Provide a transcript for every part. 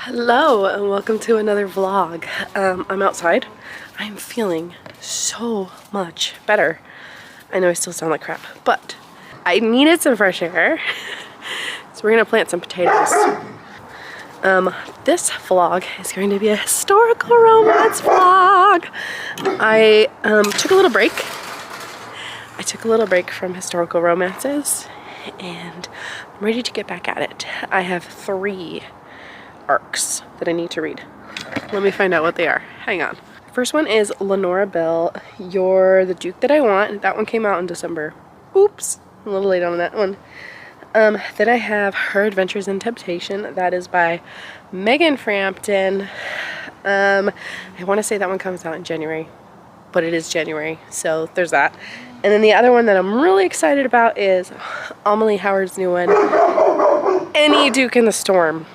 Hello and welcome to another vlog. I'm outside. I'm feeling so much better. I know I still sound like crap, but I needed some fresh air. So we're gonna plant some potatoes. This vlog is going to be a historical romance vlog. I took a little break. I took a little break from historical romances and I'm ready to get back at it. I have 3 arcs that I need to read. Let me find out what they are. Hang on. First one is Lenora Bell, You're the Duke That I Want. That one came out in December. Oops, a little late on that one. Then I have Her Adventures in Temptation. That is by Megan Frampton. I want to say that one comes out in January, but it is January, so there's that. And then the other one that I'm really excited about is Amalie Howard's new one, Any Duke in the Storm.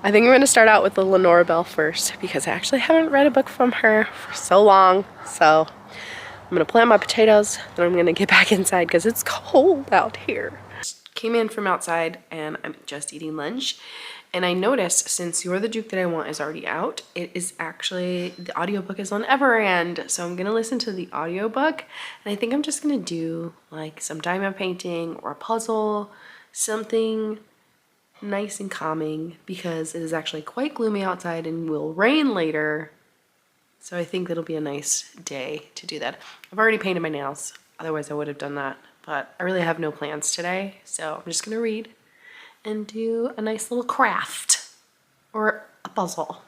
I think I'm going to start out with the Lenora Bell first because I actually haven't read a book from her for so long. So I'm going to plant my potatoes, then I'm going to get back inside because it's cold out here. Came in from outside and I'm just eating lunch. And I noticed since You're the Duke That I Want is already out, it is actually, the audiobook is on Everend. So I'm going to listen to the audiobook and I think I'm just going to do like some diamond painting or a puzzle, something nice and calming because it is actually quite gloomy outside and will rain later. So I think it'll be a nice day to do that. I've already painted my nails, otherwise I would have done that. But I really have no plans today, so I'm just gonna read and do a nice little craft or a puzzle.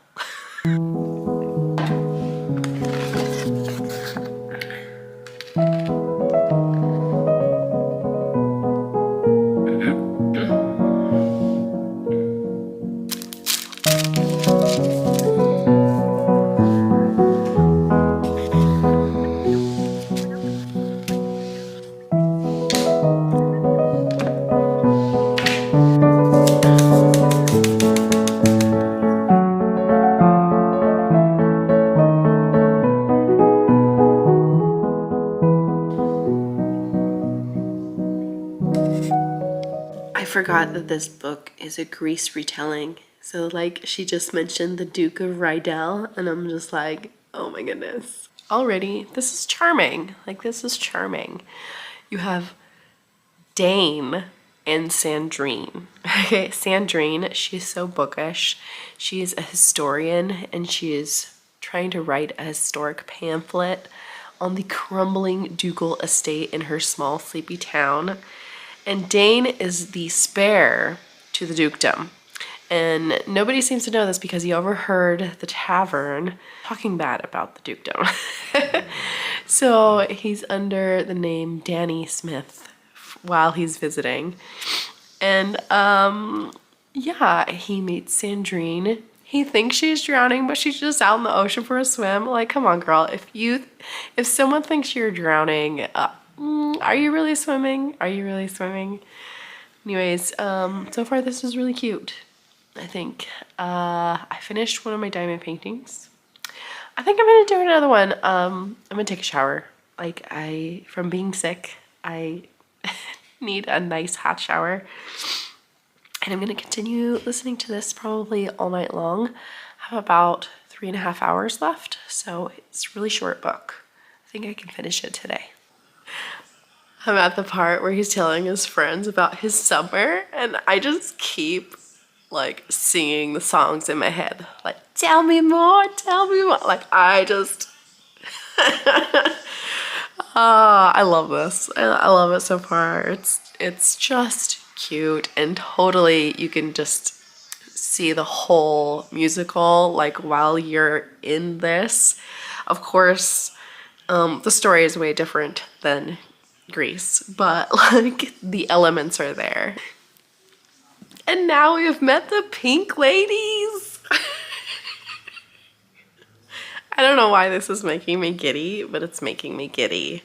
I forgot that this book is a Greece retelling. So like she just mentioned the Duke of Rydell and I'm just like, oh my goodness. Already, this is charming. Like this is charming. You have Dane and Sandrine. Okay, Sandrine, she's so bookish. She is a historian and she is trying to write a historic pamphlet on the crumbling ducal estate in her small sleepy town. And Dane is the spare to the dukedom. And nobody seems to know this because he overheard the tavern talking bad about the dukedom. So he's under the name Danny Smith while he's visiting. And yeah, he meets Sandrine. He thinks she's drowning, but she's just out in the ocean for a swim. Like, come on, girl. If someone thinks you're drowning, are you really swimming? Are you really swimming? Anyways, so far this is really cute. I think I finished one of my diamond paintings. I think I'm gonna do another one. I'm gonna take a shower. Like from being sick, I need a nice hot shower. And I'm gonna continue listening to this probably all night long. I have about 3.5 hours left, so it's a really short book. I think I can finish it today. I'm at the part where he's telling his friends about his summer and I just keep like singing the songs in my head. Like, tell me more, tell me more. Like I just, I love this. I love it so far. It's just cute and totally you can just see the whole musical like while you're in this. Of course, the story is way different than Greece, but like the elements are there. And now we've met the pink ladies. I don't know why this is making me giddy, but it's making me giddy.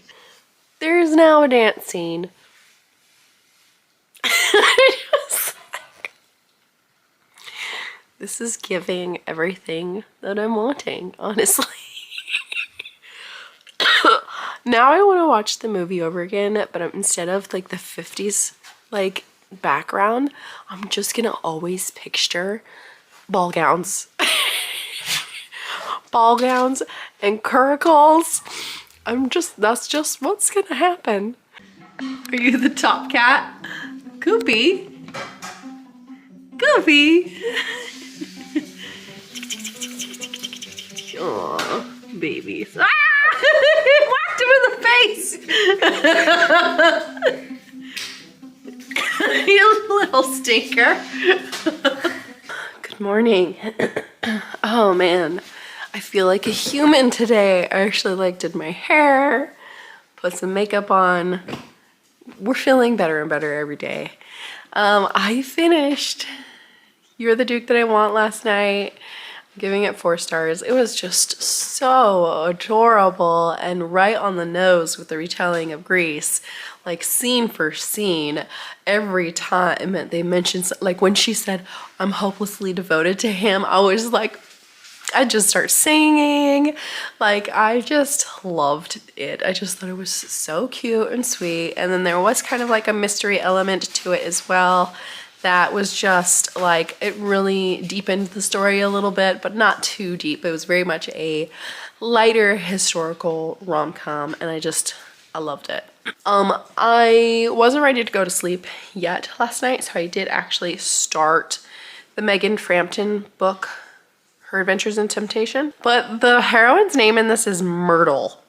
There is now a dance scene. This is giving everything that I'm wanting, honestly. Now I want to watch the movie over again, but instead of like the 50s like background, I'm just gonna always picture ball gowns. Ball gowns and curricles. That's just what's gonna happen. Are you the top cat? Goofy. Goofy. Aw, babies. Ah! Whacked him in the face. You little stinker. Good morning. Oh man, I feel like a human today. I actually like did my hair, put some makeup on. We're feeling better and better every day. I finished You're the Duke That I Want last night. I'm giving it 4 stars. It was just so adorable and right on the nose with the retelling of Greece. Like scene for scene, every time they mentioned, like when she said, I'm hopelessly devoted to him, I was like, I just start singing. Like I just loved it. I just thought it was so cute and sweet. And then there was kind of like a mystery element to it as well. That was just like, it really deepened the story a little bit, but not too deep. It was very much a lighter historical rom-com and I loved it. I wasn't ready to go to sleep yet last night, so I did actually start the Megan Frampton book, Her Adventures in Temptation. But the heroine's name in this is Myrtle.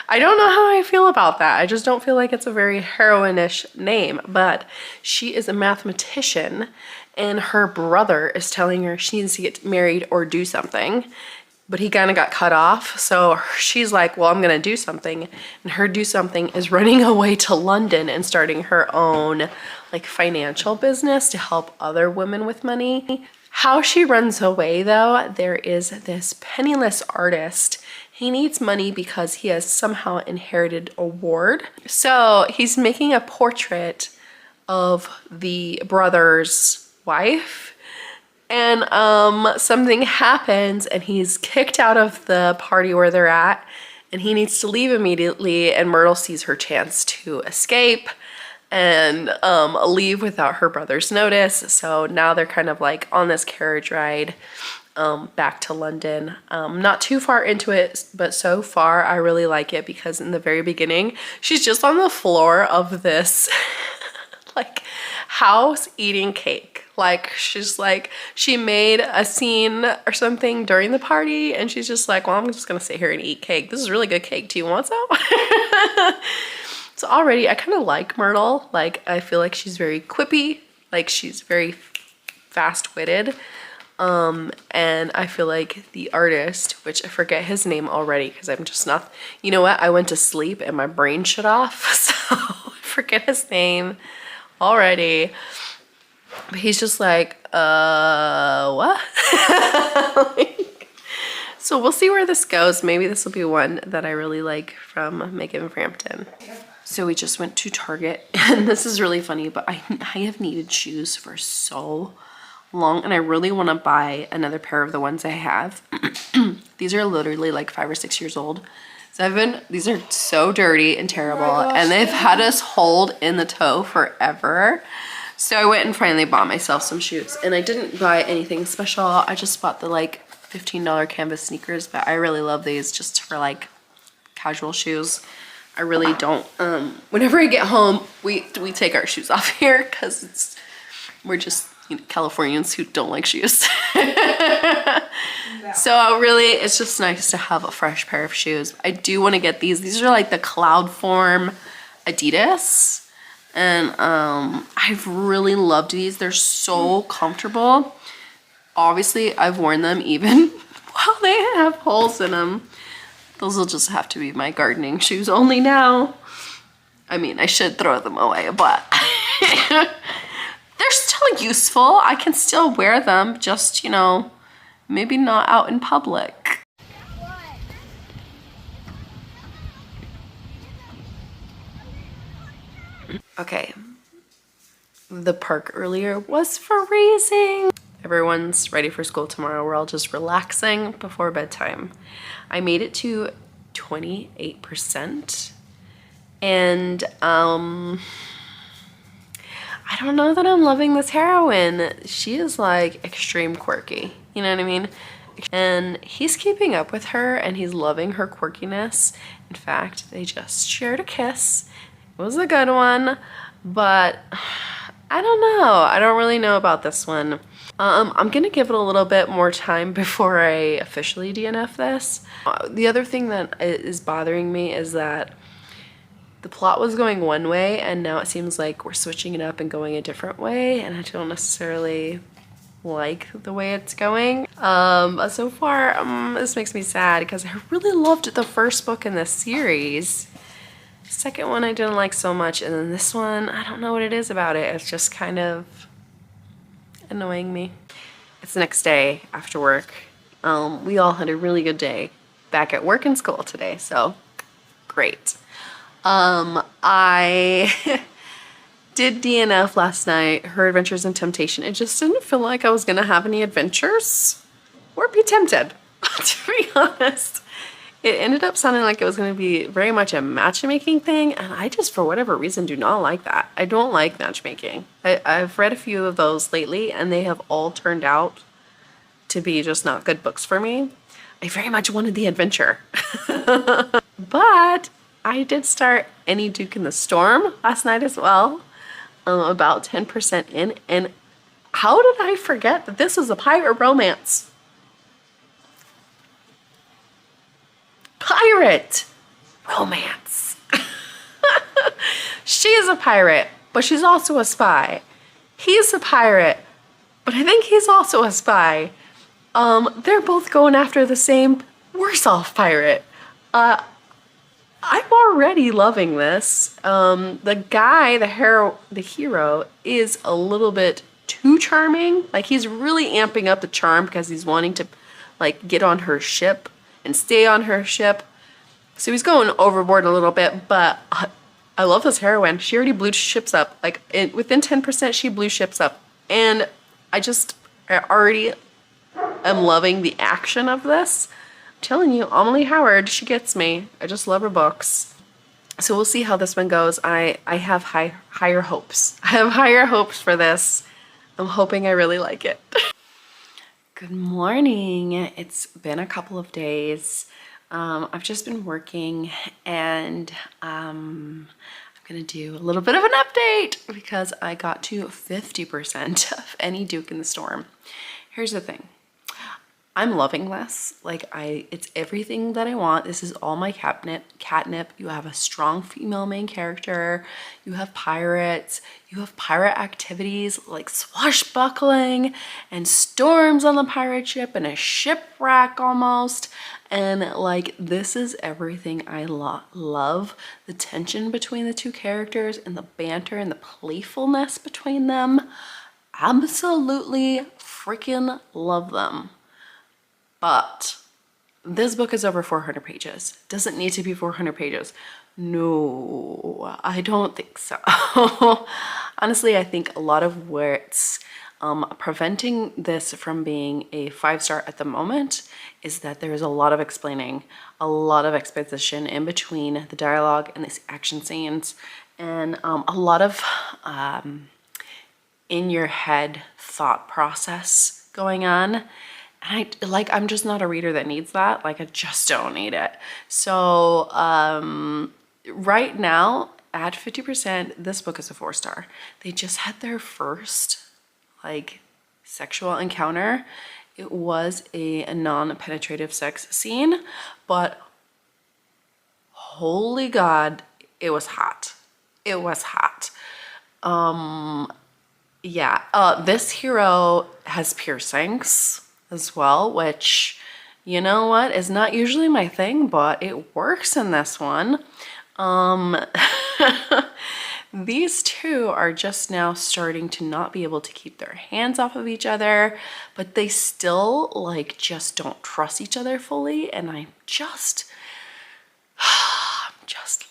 I don't know how I feel about that. I just don't feel like it's a very heroine-ish name, but she is a mathematician and her brother is telling her she needs to get married or do something, but he kind of got cut off. So she's like, well, I'm gonna do something. And her do something is running away to London and starting her own like financial business to help other women with money. How she runs away though, there is this penniless artist. He needs money because he has somehow inherited a ward. So he's making a portrait of the brother's wife. And something happens and he's kicked out of the party where they're at and he needs to leave immediately, and Myrtle sees her chance to escape and leave without her brother's notice. So now they're kind of like on this carriage ride back to London. Not too far into it, but so far I really like it because in the very beginning, she's just on the floor of this like house eating cake. Like she's like, she made a scene or something during the party and she's just like, well, I'm just gonna sit here and eat cake. This is really good cake. Do you want some? So already I kind of like Myrtle. Like I feel like she's very quippy. Like she's very fast-witted. And I feel like the artist, which I forget his name already because I'm just not, you know what? I went to sleep and my brain shut off. So I forget his name already. But he's just like, what? So we'll see where this goes. Maybe this will be one that I really like from Megan Frampton. So we just went to Target and this is really funny, but I have needed shoes for so long and I really want to buy another pair of the ones I have. These are literally like 5 or 6 years old. These are so dirty and terrible, and they've had us hold in the toe forever. So I went and finally bought myself some shoes, and I didn't buy anything special. I just bought the like $15 canvas sneakers, but I really love these just for like casual shoes. I really don't, whenever I get home, we take our shoes off here because we're just, you know, Californians who don't like shoes. So really, it's just nice to have a fresh pair of shoes. I do want to get these. These are like the Cloud Form Adidas. And I've really loved these. They're so comfortable. Obviously, I've worn them even while they have holes in them. Those will just have to be my gardening shoes only now. I mean, I should throw them away, but they're still useful. I can still wear them, just, you know, maybe not out in public. Okay, the park earlier was freezing. Everyone's ready for school tomorrow. We're all just relaxing before bedtime. I made it to 28%. And I don't know that I'm loving this heroine. She is like extreme quirky, you know what I mean? And he's keeping up with her and he's loving her quirkiness. In fact, they just shared a kiss. It was a good one, but I don't know. I don't really know about this one. I'm gonna give it a little bit more time before I officially DNF this. The other thing that is bothering me is that the plot was going one way and now it seems like we're switching it up and going a different way, and I don't necessarily like the way it's going. So far, this makes me sad because I really loved the first book in this series. Second one I didn't like so much, and then this one, I don't know what it is about it. It's just kind of annoying me. It's the next day after work. We all had a really good day back at work and school today, so great. I did DNF last night, Her Adventures in Temptation. It just didn't feel like I was gonna have any adventures or be tempted, to be honest. It ended up sounding like it was gonna be very much a matchmaking thing, and I just, for whatever reason, do not like that. I don't like matchmaking. I've read a few of those lately, and they have all turned out to be just not good books for me. I very much wanted the adventure. But I did start Any Duke in the Storm last night as well, about 10% in, and how did I forget that this is a pirate romance? Pirate romance. She is a pirate, but she's also a spy. He's a pirate, but I think he's also a spy. They're both going after the same worse off pirate. I'm already loving this. The guy, the hero, is a little bit too charming. Like, he's really amping up the charm because he's wanting to, like, get on her ship and stay on her ship. So he's going overboard a little bit, but I love this heroine. She already blew ships up. Like, within 10%, she blew ships up. And I already am loving the action of this. Telling you, Amalie Howard, she gets me. I just love her books. So we'll see how this one goes. I have higher hopes. I have higher hopes for this. I'm hoping I really like it. Good morning. It's been a couple of days. I've just been working, and I'm gonna do a little bit of an update because I got to 50% of Any Duke in the Storm. Here's the thing. I'm loving this. Like, it's everything that I want. This is all my catnip. You have a strong female main character. You have pirates. You have pirate activities like swashbuckling and storms on the pirate ship and a shipwreck almost. And like, this is everything I love. The tension between the two characters and the banter and the playfulness between them. Absolutely freaking love them. But this book is over 400 pages. Doesn't need to be 400 pages. No, I don't think so. Honestly, I think a lot of what's preventing this from being a 5-star at the moment is that there is a lot of explaining, a lot of exposition in between the dialogue and these action scenes, and a lot of in your head thought process going on. I'm just not a reader that needs that. Like, I just don't need it. So right now at 50%, this book is a 4-star. They just had their first like sexual encounter. It was a non-penetrative sex scene, but holy God, it was hot. It was hot. Yeah, this hero has piercings as well, which, you know what, is not usually my thing, but it works in this one. These two are just now starting to not be able to keep their hands off of each other, but they still like just don't trust each other fully, and I'm just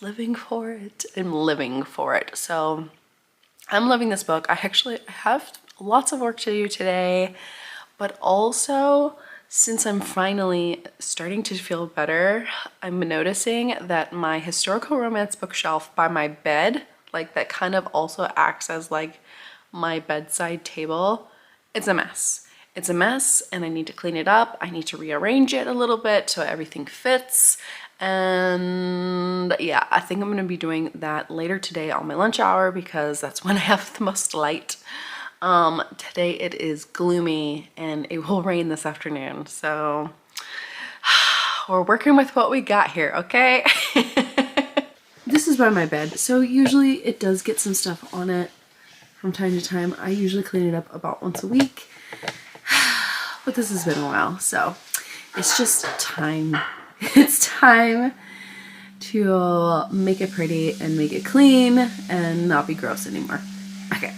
living for it. I'm living for it. So I'm loving this book. I have lots of work to do today. But also, since I'm finally starting to feel better, I'm noticing that my historical romance bookshelf by my bed, like that kind of also acts as like my bedside table. It's a mess. It's a mess and I need to clean it up. I need to rearrange it a little bit so everything fits. And yeah, I think I'm gonna be doing that later today on my lunch hour because that's when I have the most light. Today it is gloomy and it will rain this afternoon. So we're working with what we got here, okay? This is by my bed. So usually it does get some stuff on it from time to time. I usually clean it up about once a week, but this has been a while. So it's just time. It's time to make it pretty and make it clean and not be gross anymore. Okay.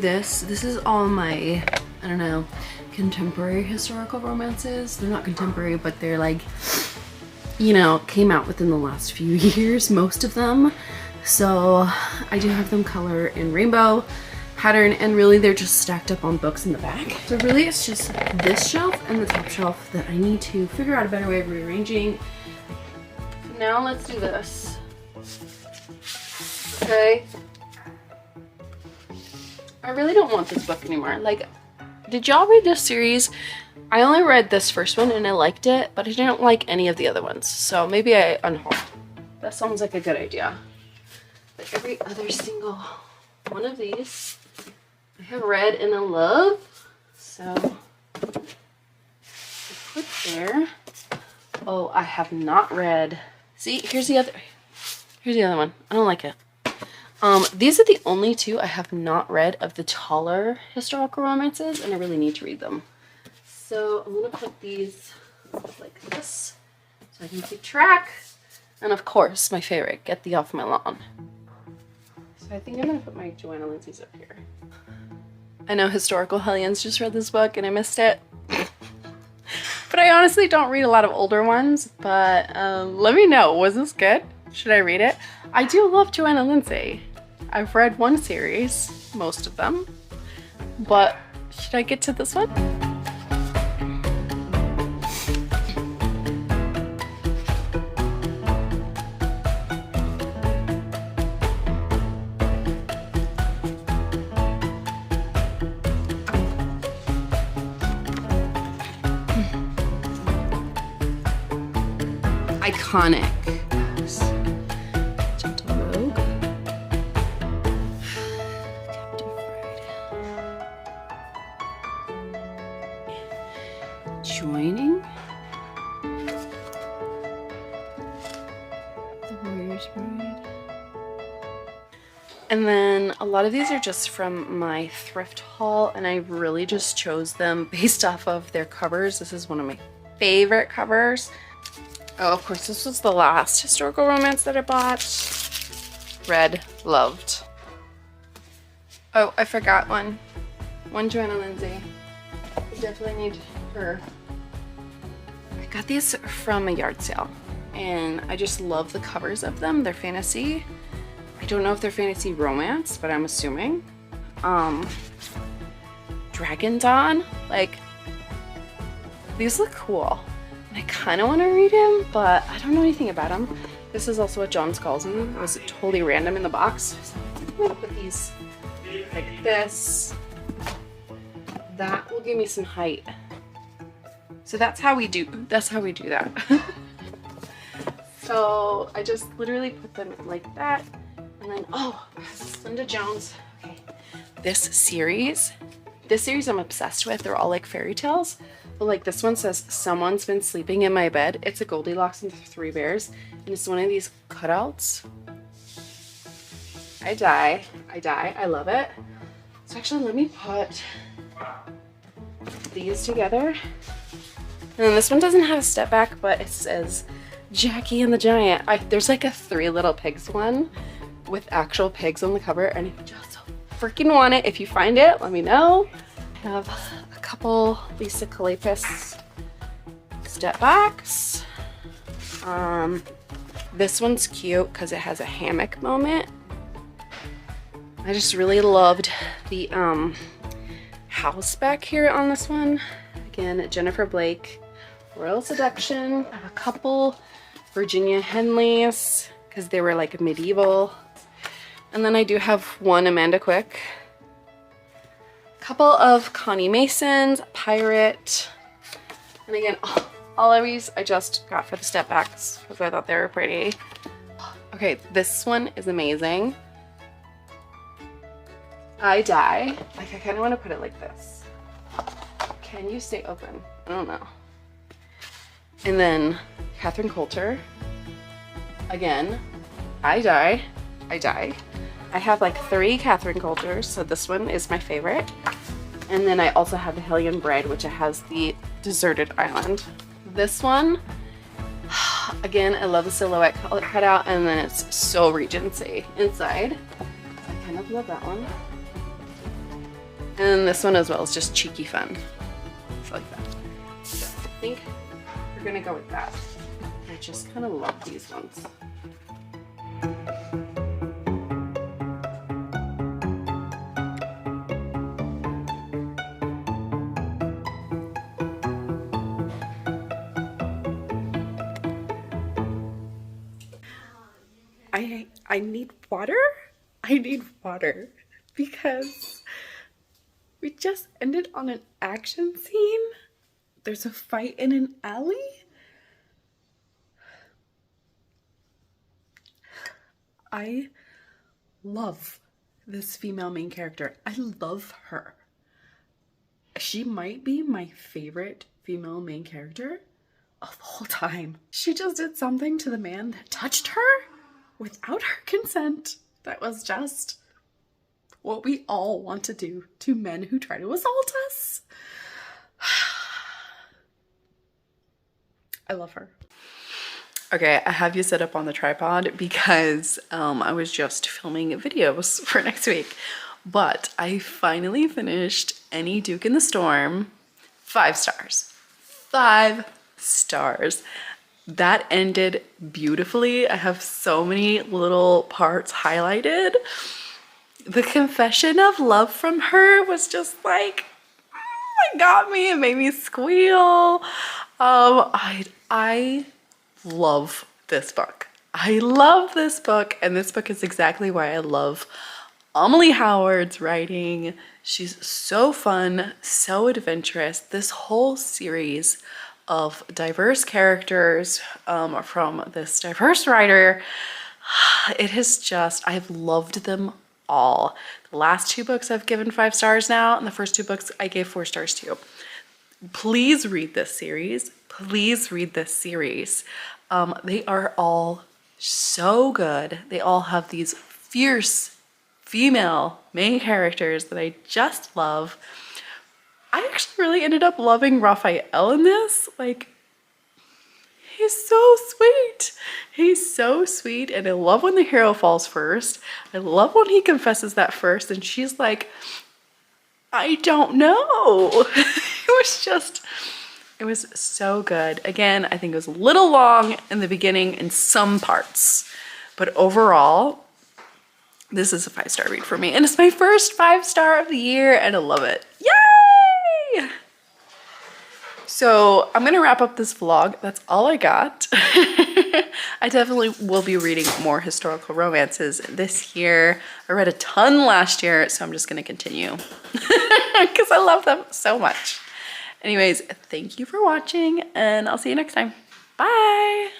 This is all my, I don't know, contemporary historical romances. They're not contemporary, but they're like, you know, came out within the last few years, most of them. So I do have them color in rainbow pattern, and really they're just stacked up on books in the back. So really it's just this shelf and the top shelf that I need to figure out a better way of rearranging. Now let's do this. Okay. I really don't want this book anymore. Like, did y'all read this series? I only read this first one and I liked it, but I didn't like any of the other ones. So maybe I unhaul. That sounds like a good idea. But every other single one of these I have read and I love. So I put there. Oh, I have not read. See, here's the other one. I don't like it. These are the only two I have not read of the taller historical romances, and I really need to read them. So I'm gonna put these like this so I can keep track. And of course, my favorite, Get Thee Off My Lawn. So I think I'm gonna put my Joanna Lindsay's up here. I know Historical Hellions just read this book and I missed it. But I honestly don't read a lot of older ones, but let me know, was this good? Should I read it? I do love Joanna Lindsay. I've read one series, most of them, but should I get to this one? Iconic. Joining the Warrior's Bride. And then a lot of these are just from my thrift haul, and I really just chose them based off of their covers. This is one of my favorite covers. Oh, of course, this was the last historical romance that I bought. Read, loved. Oh, I forgot one. One Joanna Lindsay. I definitely need her. I got these from a yard sale, and I just love the covers of them. They're fantasy. I don't know if they're fantasy romance, but I'm assuming. Dragons on. Like, these look cool. And I kind of want to read him, but I don't know anything about him. This is also what John Scalzi. It was totally random in the box. So I'm gonna put these like this. That will give me some height. So that's how we do that. So I just literally put them like that. And then, oh, Linda Jones. Okay. This series I'm obsessed with. They're all like fairy tales. But like this one says, someone's been sleeping in my bed. It's a Goldilocks and the Three Bears. And it's one of these cutouts. I die. I love it. So actually, let me put these together. And then this one doesn't have a step back, but it says Jackie and the Giant. There's like a Three Little Pigs one with actual pigs on the cover, and I just freaking want it. If you find it, let me know. I have a couple Lisa Calapis step backs. This one's cute because it has a hammock moment. I just really loved the house back here on this one. Again, Jennifer Blake, Royal Seduction. I have a couple Virginia Henleys because they were like medieval. And then I do have one Amanda Quick. A couple of Connie Masons, Pirate. And again, all of these I just got for the step backs because I thought they were pretty. Okay, this one is amazing. I die. Like, I kind of want to put it like this. Can you stay open? I don't know. And then Catherine Coulter. Again, I die. I have like 3 Catherine Coulters, so this one is my favorite. And then I also have the Hellion Bride, which has the deserted island. This one, again, I love the silhouette cutout, and then it's so Regency inside. I kind of love that one. And this one as well is just cheeky fun. I like that. So I think we're gonna go with that. I just kind of love these ones. I need water. I need water because we just ended on an action scene. There's a fight in an alley. I love this female main character. I love her. She might be my favorite female main character of all time. She just did something to the man that touched her without her consent. That was just what we all want to do to men who try to assault us. I love her. Okay, I have you set up on the tripod because I was just filming videos for next week. But I finally finished Any Duke in the Storm. 5 stars. 5 stars. That ended beautifully. I have so many little parts highlighted. The confession of love from her was just like, it got me. It made me squeal. I love this book. I love this book, and this book is exactly why I love Amalie Howard's writing. She's so fun, so adventurous. This whole series of diverse characters from this diverse writer, it has just, I've loved them all. The last 2 books I've given 5 stars now, and the first 2 books I gave 4 stars to. Please read this series. Please read this series. They are all so good. They all have these fierce female main characters that I just love. I actually really ended up loving Raphael in this. Like, he's so sweet. He's so sweet, and I love when the hero falls first. I love when he confesses that first, and she's like, I don't know. It was so good. Again, I think it was a little long in the beginning in some parts, but overall, this is a 5-star read for me, and it's my first 5-star of the year, and I love it. Yay! So I'm gonna wrap up this vlog. That's all I got. I definitely will be reading more historical romances this year. I read a ton last year, so I'm just gonna continue because I love them so much. Anyways, thank you for watching and I'll see you next time. Bye.